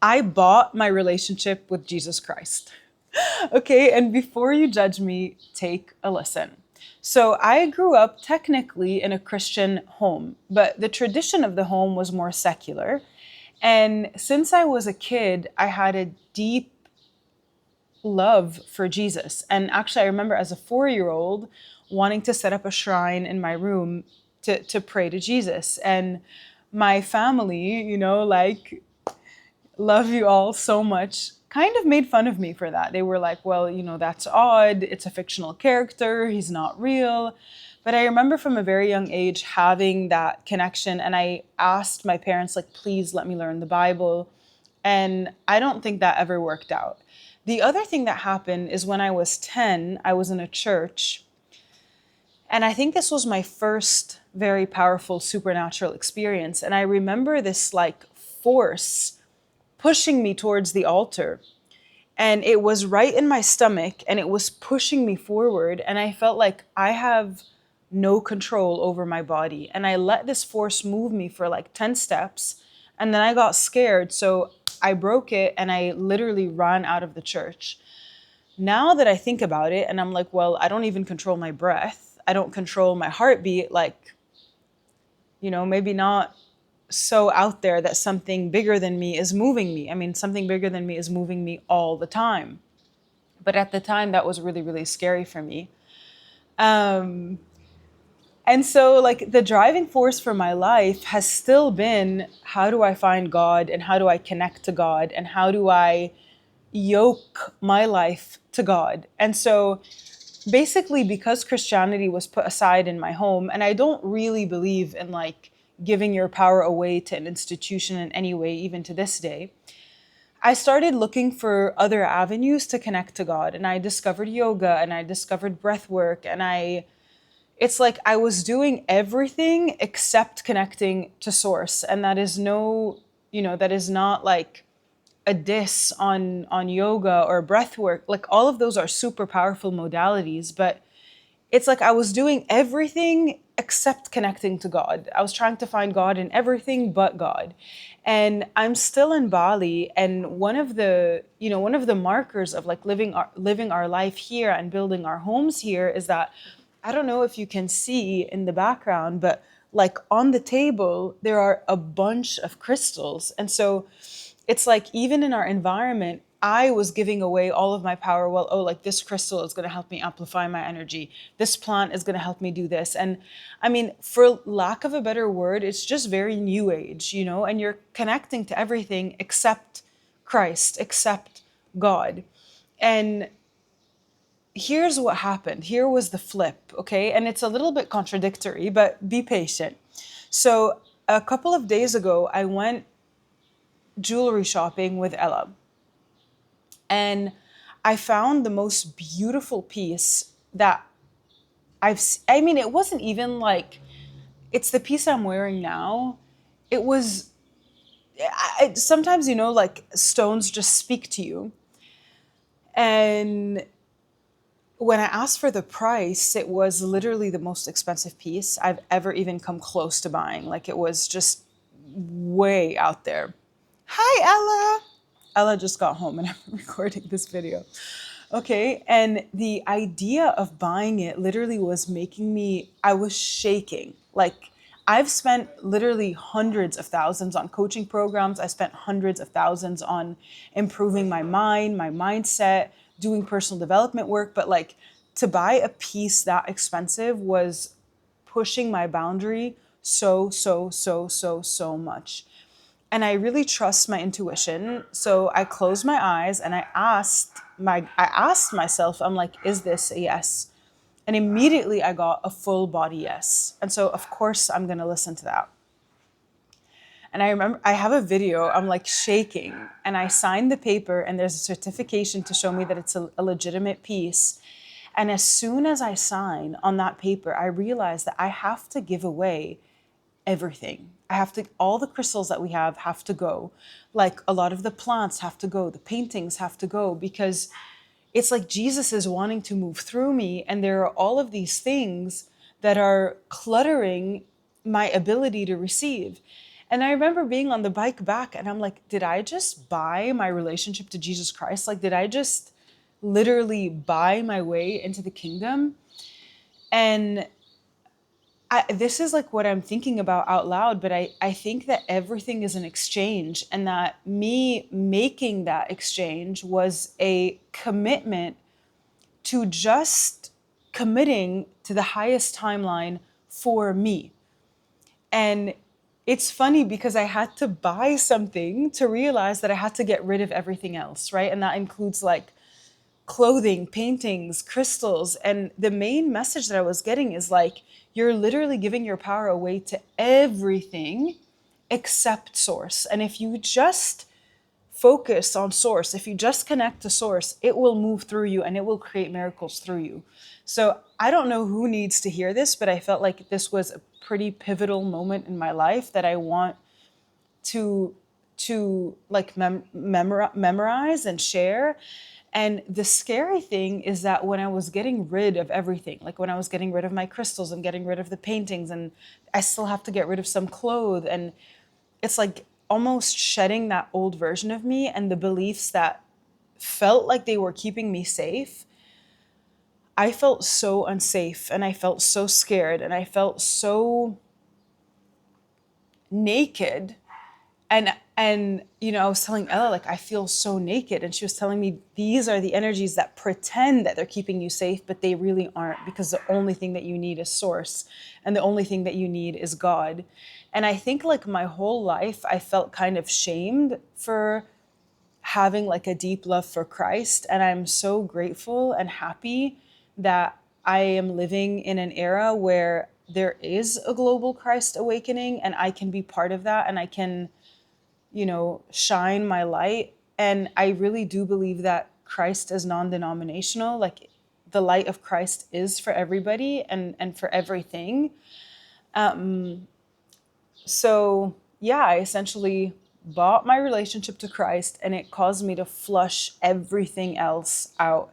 I bought my relationship with Jesus Christ. Okay, and before you judge me, take a listen. So I grew up technically in a Christian home, but the tradition of the home was more secular. And since I was a kid, I had a deep love for Jesus. And actually, I remember as a 4-year-old wanting to set up a shrine in my room to pray to Jesus. And my family, like, love you all so much, kind of made fun of me for that. They were like, well, that's odd. It's a fictional character. He's not real. But I remember from a very young age having that connection. And I asked my parents, like, please let me learn the Bible. And I don't think that ever worked out. The other thing that happened is when I was 10, I was in a church. And I think this was my first very powerful supernatural experience. And I remember this like force pushing me towards the altar. And it was right in my stomach and it was pushing me forward. And I felt like I have no control over my body. And I let this force move me for like 10 steps. And then I got scared. So I broke it and I literally ran out of the church. Now that I think about it and I'm like, well, I don't even control my breath. I don't control my heartbeat. Like, maybe not so out there that something bigger than me is moving me. I mean, something bigger than me is moving me all the time. But at the time, that was really, really scary for me. And so, like, the driving force for my life has still been, how do I find God and how do I connect to God and how do I yoke my life to God? And so basically, because Christianity was put aside in my home, and I don't really believe in like giving your power away to an institution in any way, even to this day, I started looking for other avenues to connect to God. And I discovered yoga and I discovered breath work. And it's like I was doing everything except connecting to source. And that is that is not like a diss on yoga or breath work. Like all of those are super powerful modalities, but it's like I was doing everything except connecting to God. I was trying to find God in everything but God. And I'm still in Bali, and one of the markers of like living our life here and building our homes here is that I don't know if you can see in the background, but like on the table there are a bunch of crystals. And so it's like even in our environment, I was giving away all of my power. Well, oh, like this crystal is going to help me amplify my energy. This plant is going to help me do this. And I mean, for lack of a better word, it's just very new age, and you're connecting to everything except Christ, except God. And here's what happened. Here was the flip, okay? And it's a little bit contradictory, but be patient. So a couple of days ago, I went jewelry shopping with Ella. And I found the most beautiful piece that I mean, it wasn't even like, it's the piece I'm wearing now. It was, sometimes, like stones just speak to you. And when I asked for the price, it was literally the most expensive piece I've ever even come close to buying. Like it was just way out there. Hi, Ella. Ella just got home and I'm recording this video. Okay, and the idea of buying it literally was I was shaking. Like, I've spent literally hundreds of thousands on coaching programs. I spent hundreds of thousands on improving my mind, my mindset, doing personal development work. But like, to buy a piece that expensive was pushing my boundary so, so, so, so, so much. And I really trust my intuition. So I closed my eyes and I asked myself, I'm like, is this a yes? And immediately I got a full body yes. And so of course I'm gonna listen to that. And I remember I have a video, I'm like shaking, and I signed the paper and there's a certification to show me that it's a legitimate piece. And as soon as I sign on that paper, I realized that I have to give away everything. All the crystals that we have to go. Like a lot of the plants have to go, the paintings have to go, because it's like Jesus is wanting to move through me. And there are all of these things that are cluttering my ability to receive. And I remember being on the bike back and I'm like, did I just buy my relationship to Jesus Christ? Like, did I just literally buy my way into the kingdom? And this is like what I'm thinking about out loud, but I think that everything is an exchange, and that me making that exchange was a commitment to just committing to the highest timeline for me. And it's funny because I had to buy something to realize that I had to get rid of everything else, right? And that includes like clothing, paintings, crystals. And the main message that I was getting is like, you're literally giving your power away to everything except source. And if you just focus on source, if you just connect to source, it will move through you and it will create miracles through you. So I don't know who needs to hear this, but I felt like this was a pretty pivotal moment in my life that I want to like memorize and share. And the scary thing is that when I was getting rid of everything, like when I was getting rid of my crystals and getting rid of the paintings, and I still have to get rid of some clothes, and it's like almost shedding that old version of me and the beliefs that felt like they were keeping me safe. I felt so unsafe and I felt so scared and I felt so naked. And I was telling Ella, like, I feel so naked. And she was telling me these are the energies that pretend that they're keeping you safe, but they really aren't, because the only thing that you need is source. And the only thing that you need is God. And I think like my whole life, I felt kind of shamed for having like a deep love for Christ. And I'm so grateful and happy that I am living in an era where there is a global Christ awakening and I can be part of that, and I can shine my light. And I really do believe that Christ is non-denominational. Like, the light of Christ is for everybody and for everything. So yeah, I essentially bought my relationship to Christ, and it caused me to flush everything else out.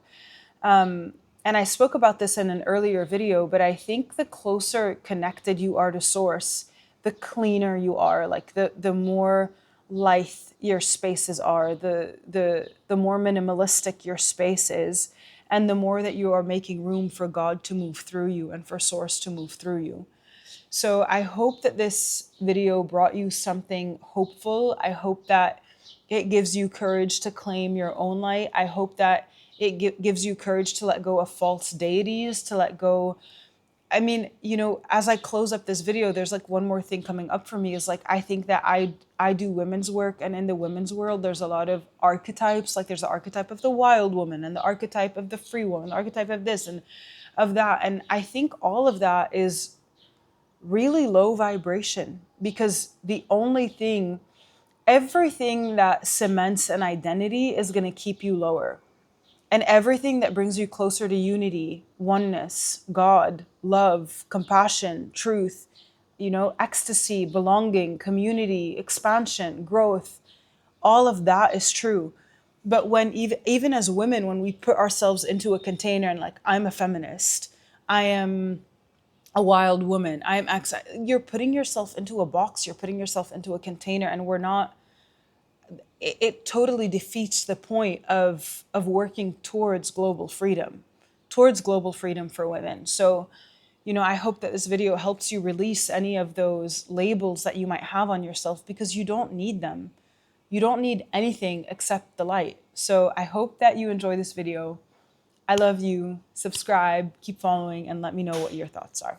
And I spoke about this in an earlier video, but I think the closer connected you are to source, the cleaner you are. Like the more lithe your spaces are, the more minimalistic your space is, and the more that you are making room for God to move through you and for source to move through you. So I hope that this video brought you something hopeful. I hope that it gives you courage to claim your own light. I hope that it gives you courage to let go of false deities, to let go. I mean, as I close up this video, there's like one more thing coming up for me, is like, I think that I do women's work, and in the women's world, there's a lot of archetypes. Like, there's the archetype of the wild woman and the archetype of the free woman, the archetype of this and of that. And I think all of that is really low vibration, because everything that cements an identity is going to keep you lower. And everything that brings you closer to unity, oneness, God, love, compassion, truth, ecstasy, belonging, community, expansion, growth, all of that is true. But when even as women, when we put ourselves into a container and like, I'm a feminist, I am a wild woman, you're putting yourself into a box, you're putting yourself into a container, and we're not. It totally defeats the point of working towards global freedom for women. So, I hope that this video helps you release any of those labels that you might have on yourself, because you don't need them. You don't need anything except the light. So I hope that you enjoy this video. I love you. Subscribe, keep following, and let me know what your thoughts are.